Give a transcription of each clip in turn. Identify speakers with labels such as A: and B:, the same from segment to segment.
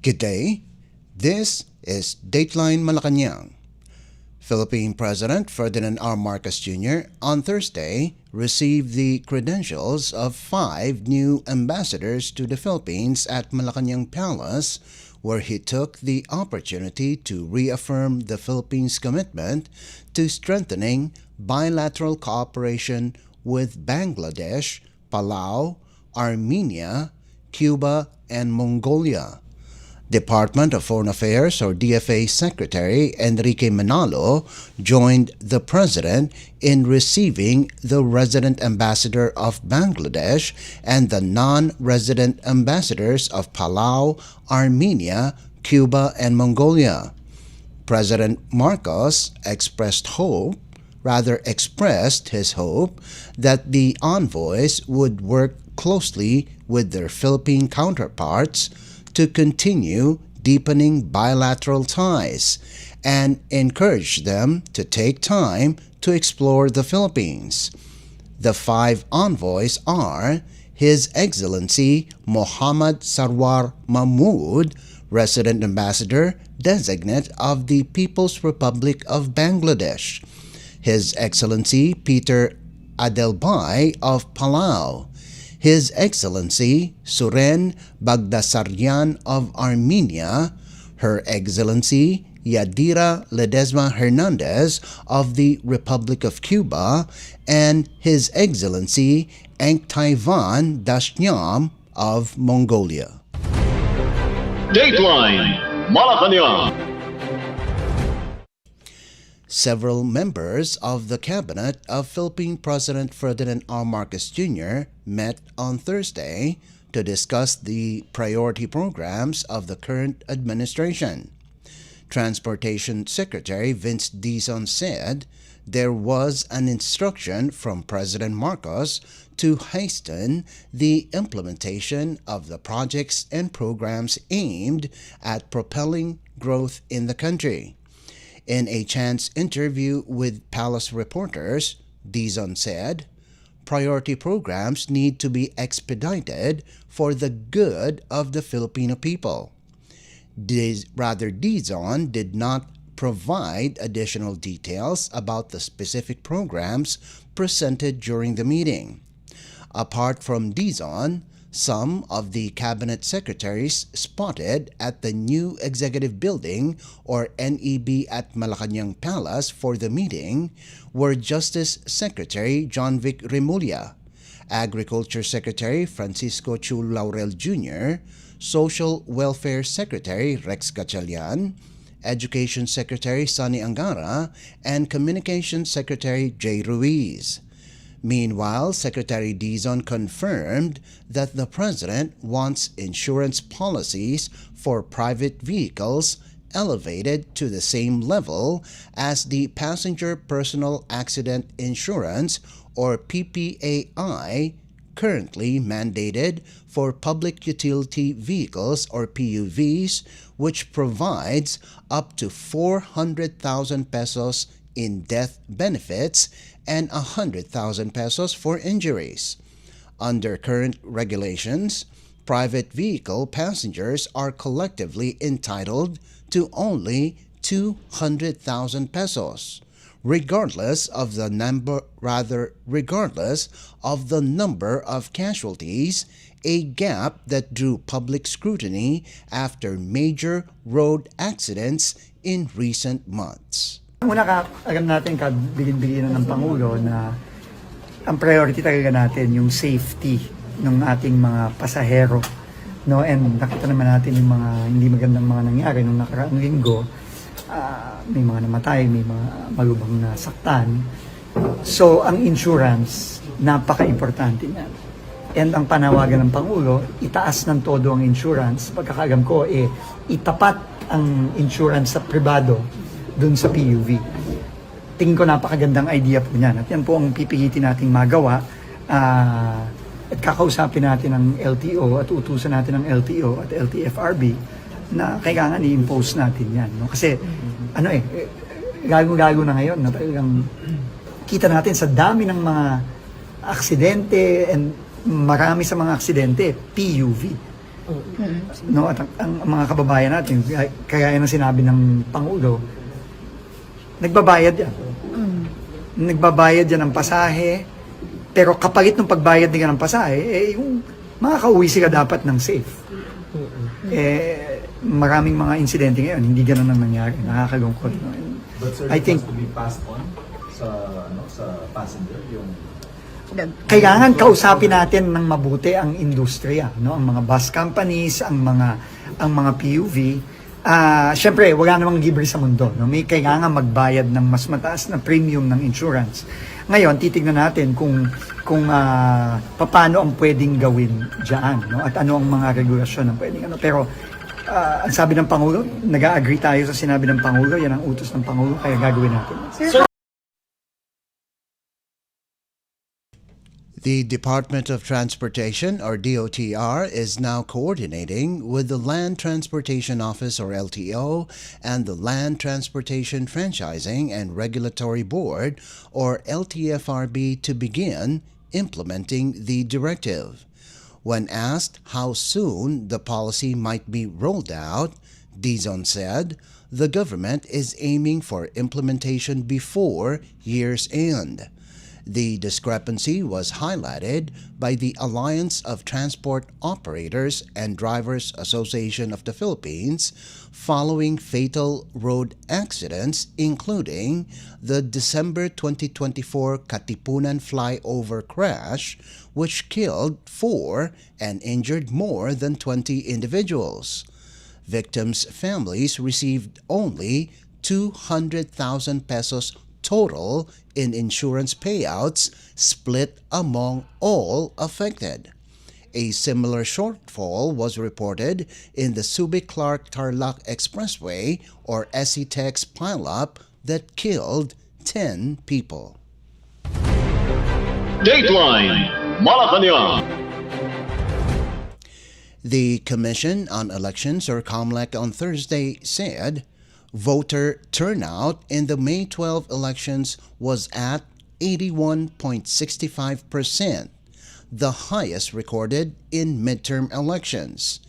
A: Good day. This is Dateline Malacañang. Philippine President Ferdinand R. Marcos Jr. on Thursday received the credentials of 5 new ambassadors to the Philippines at Malacañang Palace, where he took the opportunity to reaffirm the Philippines' commitment to strengthening bilateral cooperation with Bangladesh, Palau, Armenia, Cuba, and Mongolia. Department of Foreign Affairs or DFA Secretary Enrique Manalo joined the President in receiving the resident ambassador of Bangladesh and the non-resident ambassadors of Palau, Armenia, Cuba, and Mongolia. President Marcos expressed his hope that the envoys would work closely with their Philippine counterparts to continue deepening bilateral ties and encourage them to take time to explore the Philippines. The 5 envoys are His Excellency Mohammad Sarwar Mahmood, Resident Ambassador Designate of the People's Republic of Bangladesh, His Excellency Peter Adelbay of Palau, His Excellency Suren Bagdasaryan of Armenia, Her Excellency Yadira Ledesma Hernandez of the Republic of Cuba, and His Excellency Engtaivan Dashnyam of Mongolia.
B: Dateline Malacañang.
A: Several members of the cabinet of Philippine President Ferdinand R. Marcos Jr. met on Thursday to discuss the priority programs of the current administration. Transportation Secretary Vince Dizon said there was an instruction from President Marcos to hasten the implementation of the projects and programs aimed at propelling growth in the country. In a chance interview with Palace reporters, Dizon said, priority programs need to be expedited for the good of the Filipino people. Dizon did not provide additional details about the specific programs presented during the meeting. Apart from Dizon, some of the cabinet secretaries spotted at the new executive building or NEB at Malacañang Palace for the meeting were Justice Secretary John Vic Remulla, Agriculture Secretary Francisco Chu Laurel Jr., Social Welfare Secretary Rex Gatchalian, Education Secretary Sonny Angara, and Communications Secretary Jay Ruiz. Meanwhile, Secretary Dizon confirmed that the President wants insurance policies for private vehicles elevated to the same level as the Passenger Personal Accident Insurance or PPAI currently mandated for public utility vehicles or PUVs, which provides up to 400,000 pesos in death benefits and 100,000 pesos for injuries. Under current regulations, private vehicle passengers are collectively entitled to only 200,000 pesos, regardless of the number of casualties, a gap that drew public scrutiny after major road accidents in recent months.
C: Una alam natin kabigin-bigin ng Pangulo na ang priority talaga natin yung safety ng ating mga pasahero, no? And nakita naman natin yung mga hindi magandang mga nangyari nung nakaraang linggo. May mga namatay, may mga malubhang nasaktan. So ang insurance, napaka-importante niyan. And ang panawagan ng Pangulo, itaas ng todo ang insurance. Pagkakaalam ko, itapat ang insurance sa pribado dun sa PUV. Tingin ko napakagandang idea po niyan. At yan po ang pipilitin nating magawa. At kakausapin natin ang LTO at utusan natin ang LTO at LTFRB na kailangan i-impose natin yan. No? Kasi, gago-gago na ngayon. Na talagang kita natin sa dami ng mga aksidente and marami sa mga aksidente, PUV. No, at ang mga kababayan natin, kaya ng sinabi ng Pangulo, nagbabayad yan. Nagbabayad yan ng pasahe, pero kapalit ng pagbayad nila ng pasahe, yung makakauwi sila dapat ng safe. Maraming mga insidente ngayon, hindi ganun ang nangyari. Nakakalungkot. No?
D: But sir,
C: I think
D: to be passed on sa passenger yung
C: kailangan kausapin natin ng mabuti ang industriya, no? Ang mga bus companies, ang mga PUV. Syempre, wala namang libre sa mundo, no? May kailangan magbayad ng mas mataas na premium ng insurance. Ngayon, titignan natin kung paano ang pwedeng gawin diyan, no? At ano ang mga regulasyon ng pwedeng ano. Pero ang sabi ng Pangulo, nag-agree tayo sa sinabi ng Pangulo, yan ang utos ng Pangulo, kaya gagawin natin.
A: The Department of Transportation, or DOTR, is now coordinating with the Land Transportation Office, or LTO, and the Land Transportation Franchising and Regulatory Board, or LTFRB, to begin implementing the directive. When asked how soon the policy might be rolled out, Dizon said the government is aiming for implementation before year's end. The discrepancy was highlighted by the Alliance of Transport Operators and Drivers Association of the Philippines following fatal road accidents, including the December 2024 Katipunan flyover crash, which killed 4 and injured more than 20 individuals. Victims' families received only 200,000 pesos total in insurance payouts split among all affected. A similar shortfall was reported in the Subic-Clark-Tarlac Expressway, or SCTEX pileup that killed 10 people.
B: Dateline Malacañang.
A: The Commission on Elections, or COMELEC, on Thursday said voter turnout in the May 12 elections was at 81.65%, the highest recorded in midterm elections.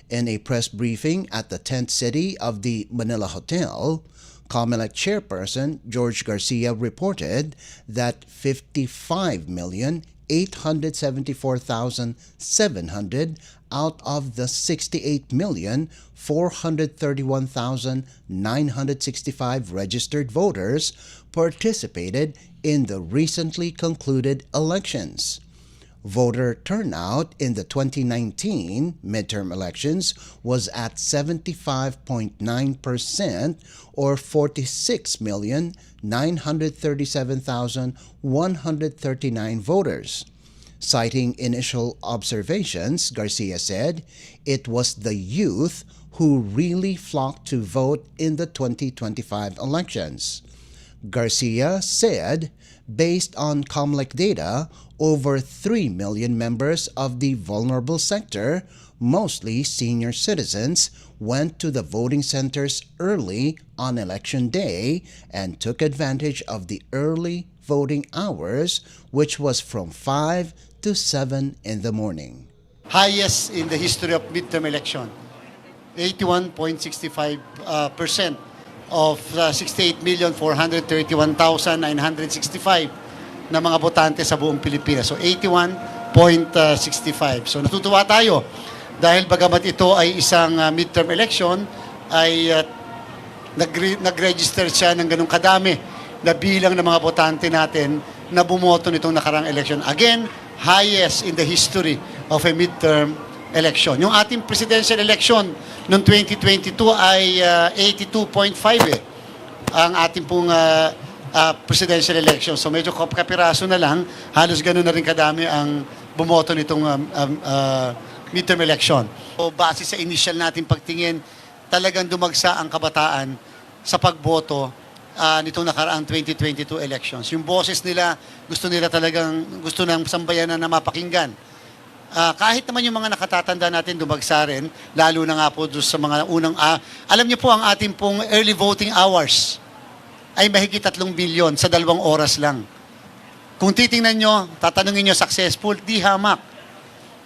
A: In a press briefing at the tent city of the Manila Hotel, COMELEC chairperson George Garcia reported that 55,874,700 out of the 68,431,965 registered voters participated in the recently concluded elections. Voter turnout in the 2019 midterm elections was at 75.9%, or 46,937,139 voters. Citing initial observations, Garcia said it was the youth who really flocked to vote in the 2025 elections. Garcia said, based on COMELEC data, over 3 million members of the vulnerable sector, mostly senior citizens, went to the voting centers early on election day and took advantage of the early voting hours, which was from 5 to 7 in the morning.
E: Highest in the history of midterm election. 81.65% of 68,431,965 na mga botante sa buong Pilipinas. So 81.65. So natutuwa tayo dahil bagamat ito ay isang midterm election, ay nag-register siya ng ganung kadami na bilang ng mga botante natin na bumoto nitong nakarang election. Again, highest in the history of a midterm election. Yung ating presidential election noong 2022 ay 82.5 ang ating pong presidential election. So medyo kapiraso na lang, halos ganoon na rin kadami ang bumoto nitong midterm election. So base sa initial nating pagtingin, talagang dumagsa ang kabataan sa pagboto nitong nakaraang 2022 elections. Yung boses nila, gusto ng sambayanan na mapakinggan. Kahit naman yung mga nakatatanda natin dumagsa rin, lalo na nga po doon sa mga unang... alam niyo po, ang ating pong early voting hours ay mahigit 3 bilyon sa 2 oras lang. Kung titingnan nyo, tatanungin nyo, successful, di hamak.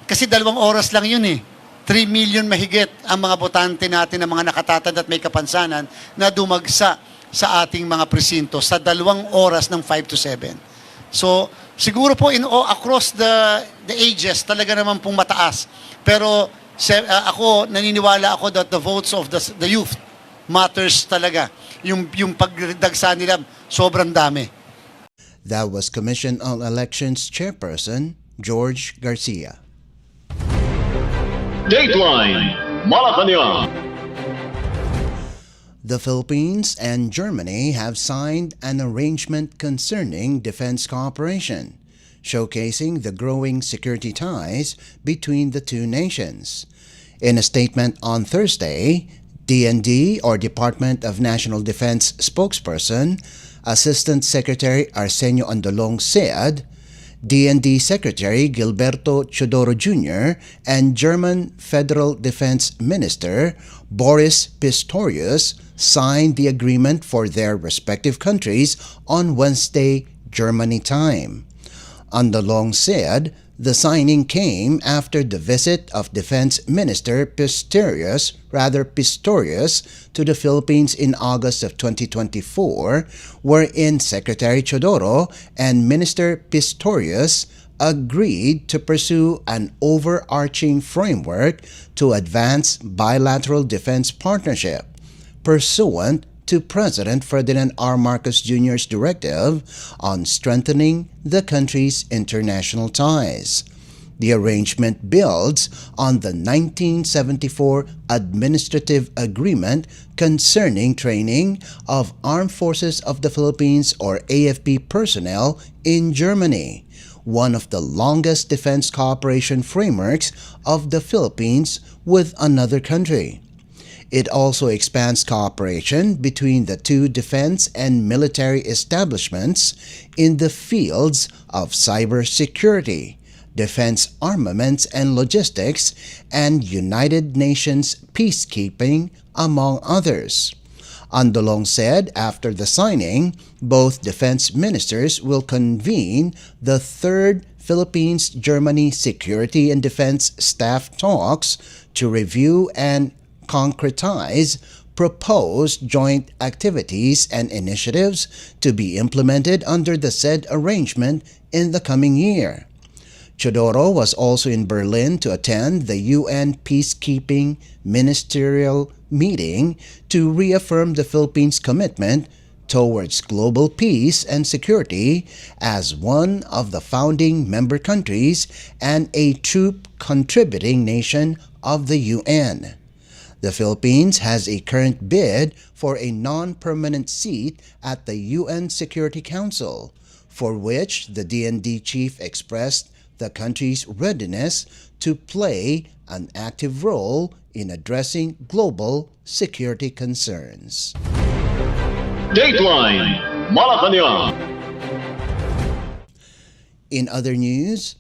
E: Kasi 2 oras lang yun eh. 3 million mahigit ang mga botante natin na mga nakatatanda at may kapansanan na dumagsa sa ating mga presinto sa 2 oras ng 5 to 7. So, siguro po across the ages, talaga naman pong mataas. Pero ako, naniniwala ako that the votes of the youth matters talaga. Yung pagdagsa nila, sobrang dami.
A: That was Commission on Elections Chairperson George Garcia.
B: Dateline Malacañang.
A: The Philippines and Germany have signed an arrangement concerning defense cooperation, showcasing the growing security ties between the two nations. In a statement on Thursday, DND, or Department of National Defense spokesperson, Assistant Secretary Arsenio Andolong said, DND Secretary Gilberto Chodoro Jr. and German Federal Defense Minister Boris Pistorius signed the agreement for their respective countries on Wednesday, Germany time. Andolong said the signing came after the visit of Defense Minister Pistorius to the Philippines in August of 2024, wherein Secretary Chodoro and Minister Pistorius agreed to pursue an overarching framework to advance bilateral defense partnership, pursuant to President Ferdinand R. Marcos Jr.'s directive on strengthening the country's international ties. The arrangement builds on the 1974 Administrative Agreement concerning training of Armed Forces of the Philippines, or AFP, personnel in Germany, one of the longest defense cooperation frameworks of the Philippines with another country. It also expands cooperation between the two defense and military establishments in the fields of cybersecurity, defense armaments and logistics, and United Nations peacekeeping, among others. Andolong said after the signing, both defense ministers will convene the third Philippines-Germany Security and Defense Staff Talks to review and concretize proposed joint activities and initiatives to be implemented under the said arrangement in the coming year. Chodoro was also in Berlin to attend the UN Peacekeeping Ministerial Meeting to reaffirm the Philippines' commitment towards global peace and security as one of the founding member countries and a troop contributing nation of the UN. The Philippines has a current bid for a non-permanent seat at the UN Security Council, for which the DND chief expressed the country's readiness to play an active role in addressing global security concerns.
B: Dateline Malacañang.
A: In other news,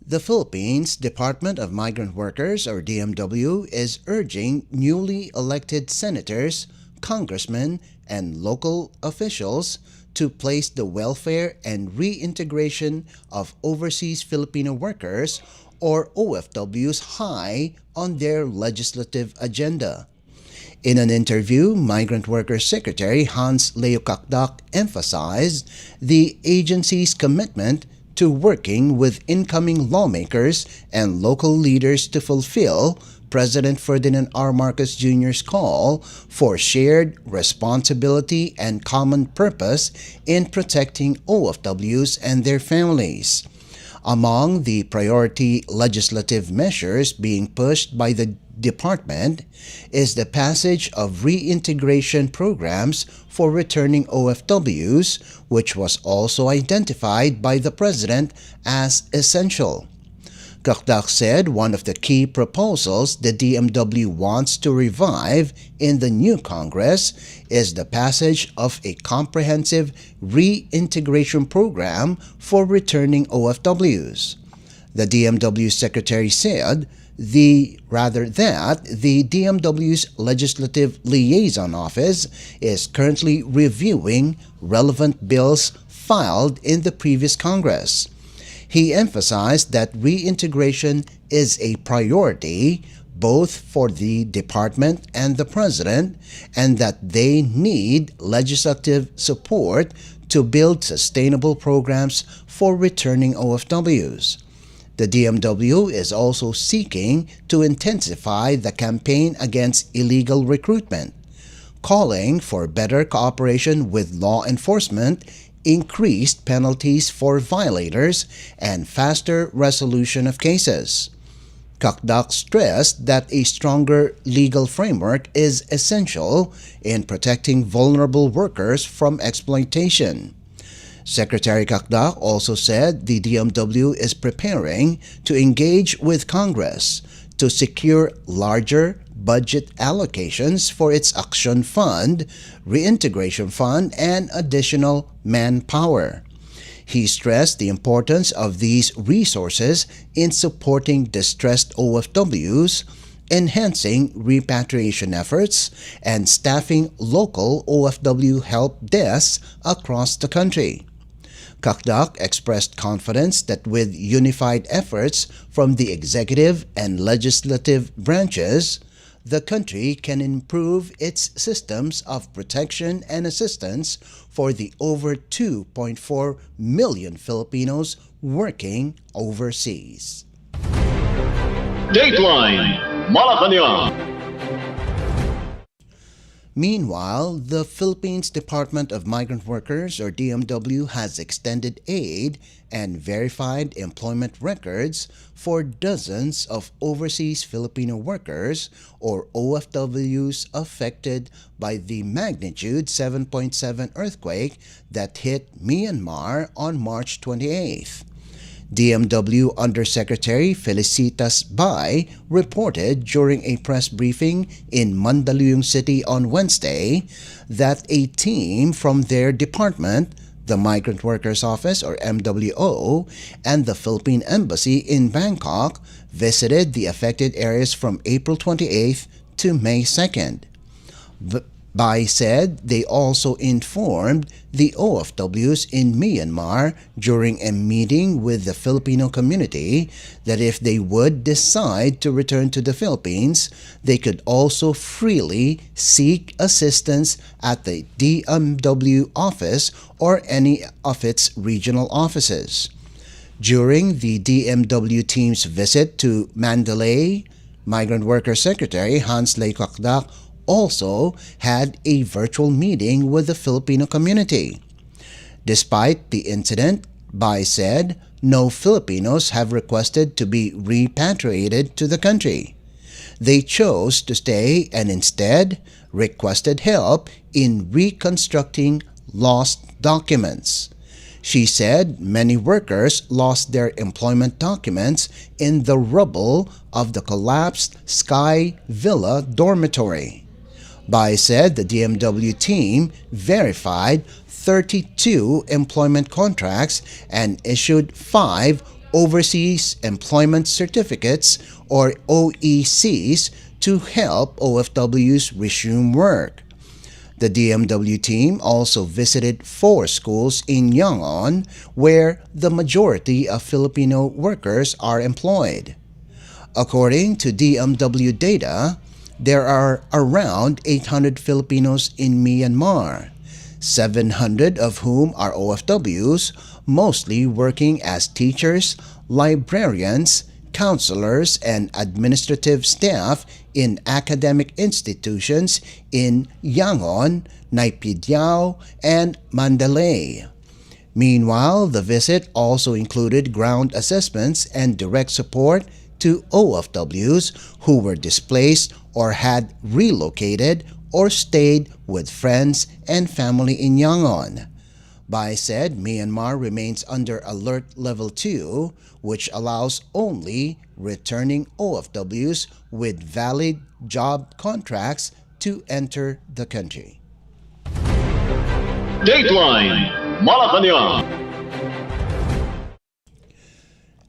A: the Philippines Department of Migrant Workers, or DMW, is urging newly elected senators, congressmen, and local officials to place the welfare and reintegration of overseas Filipino workers, or OFWs, high on their legislative agenda. In an interview, Migrant Workers Secretary Hans Leo emphasized the agency's commitment to working with incoming lawmakers and local leaders to fulfill President Ferdinand R. Marcos Jr.'s call for shared responsibility and common purpose in protecting OFWs and their families. Among the priority legislative measures being pushed by the department is the passage of reintegration programs for returning OFWs, which was also identified by the President as essential. Kakdak said one of the key proposals the DMW wants to revive in the new Congress is the passage of a comprehensive reintegration program for returning OFWs. The DMW Secretary said the DMW's Legislative Liaison Office is currently reviewing relevant bills filed in the previous Congress. He emphasized that reintegration is a priority, both for the department and the president, and that they need legislative support to build sustainable programs for returning OFWs. The DMW is also seeking to intensify the campaign against illegal recruitment, calling for better cooperation with law enforcement, increased penalties for violators, and faster resolution of cases. Kakdak stressed that a stronger legal framework is essential in protecting vulnerable workers from exploitation. Secretary Kakdak also said the DMW is preparing to engage with Congress to secure larger budget allocations for its Action Fund, Reintegration Fund, and additional manpower. He stressed the importance of these resources in supporting distressed OFWs, enhancing repatriation efforts, and staffing local OFW help desks across the country. Kakdak expressed confidence that with unified efforts from the executive and legislative branches, the country can improve its systems of protection and assistance for the over 2.4 million Filipinos working overseas.
B: Dateline Malacañang.
A: Meanwhile, the Philippines Department of Migrant Workers, or DMW, has extended aid and verified employment records for dozens of overseas Filipino workers, or OFWs, affected by the magnitude 7.7 earthquake that hit Myanmar on March 28th. DMW Undersecretary Felicitas Bay reported during a press briefing in Mandaluyong City on Wednesday that a team from their department, the Migrant Workers Office or MWO, and the Philippine Embassy in Bangkok visited the affected areas from April 28th to May 2nd. Bay said they also informed the OFWs in Myanmar during a meeting with the Filipino community that if they would decide to return to the Philippines, they could also freely seek assistance at the DMW office or any of its regional offices. During the DMW team's visit to Mandalay, Migrant Worker Secretary Hans Lay Kakdak also had a virtual meeting with the Filipino community. Despite the incident, Bay said no Filipinos have requested to be repatriated to the country. They chose to stay and instead requested help in reconstructing lost documents. She said many workers lost their employment documents in the rubble of the collapsed Sky Villa dormitory. Bay said the DMW team verified 32 employment contracts and issued 5 Overseas Employment Certificates or OECs to help OFWs resume work. The DMW team also visited 4 schools in Yangon where the majority of Filipino workers are employed. According to DMW data, there are around 800 Filipinos in Myanmar, 700 of whom are OFWs, mostly working as teachers, librarians, counselors, and administrative staff in academic institutions in Yangon, Naypyidaw, and Mandalay. Meanwhile, the visit also included ground assessments and direct support to OFWs who were displaced or had relocated or stayed with friends and family in Yangon. Bay said Myanmar remains under Alert Level 2, which allows only returning OFWs with valid job contracts to enter the country.
B: Dateline Malacañang.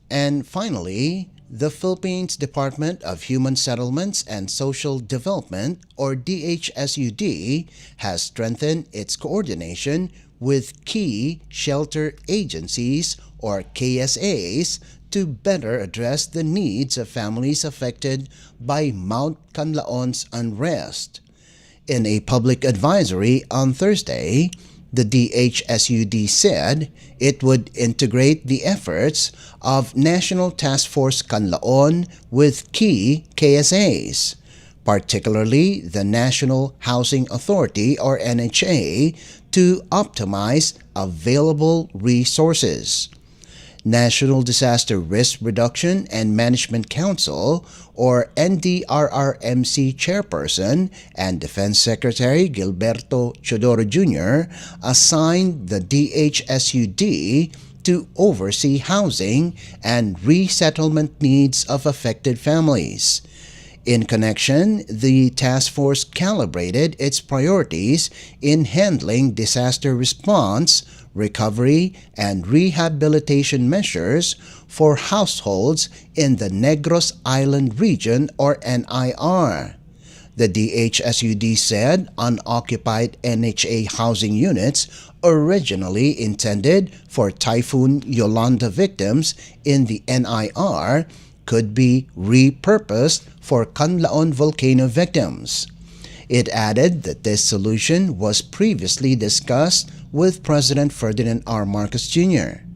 A: And finally, the Philippines Department of Human Settlements and Social Development, or DHSUD, has strengthened its coordination with key shelter agencies, or KSAs, to better address the needs of families affected by Mount Canlaon's unrest. In a public advisory on Thursday, the DHSUD said it would integrate the efforts of National Task Force Canlaon with key KSAs, particularly the National Housing Authority or NHA, to optimize available resources. National Disaster Risk Reduction and Management Council or NDRRMC Chairperson and Defense Secretary Gilberto Chodoro Jr. assigned the DHSUD to oversee housing and resettlement needs of affected families. In connection, the task force calibrated its priorities in handling disaster response, recovery, and rehabilitation measures for households in the Negros Island region or NIR. The DHSUD said unoccupied NHA housing units originally intended for Typhoon Yolanda victims in the NIR could be repurposed for Canlaon volcano victims. It added that this solution was previously discussed with President Ferdinand R. Marcos Jr.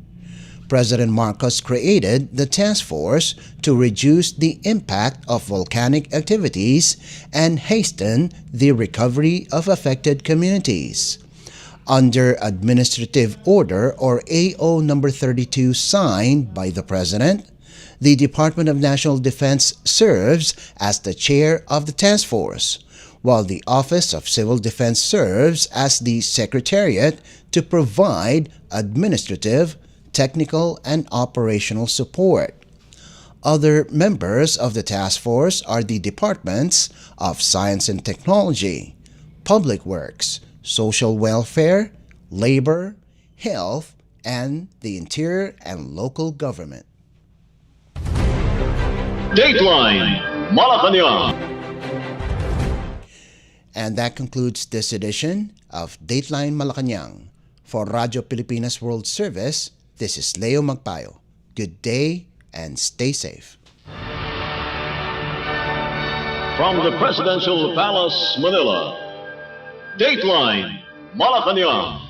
A: President Marcos created the task force to reduce the impact of volcanic activities and hasten the recovery of affected communities. Under Administrative Order or AO number 32 signed by the President, the Department of National Defense serves as the chair of the task force, while the Office of Civil Defense serves as the secretariat to provide administrative, technical, and operational support. Other members of the task force are the Departments of Science and Technology, Public Works, Social Welfare, Labor, Health, and the Interior and Local Government.
B: Dateline Malacañang.
A: And that concludes this edition of Dateline Malacañang. For Radio Pilipinas World Service, this is Leo Magpayo. Good day and stay safe.
B: From the Presidential Palace, Manila, Dateline Malacañang.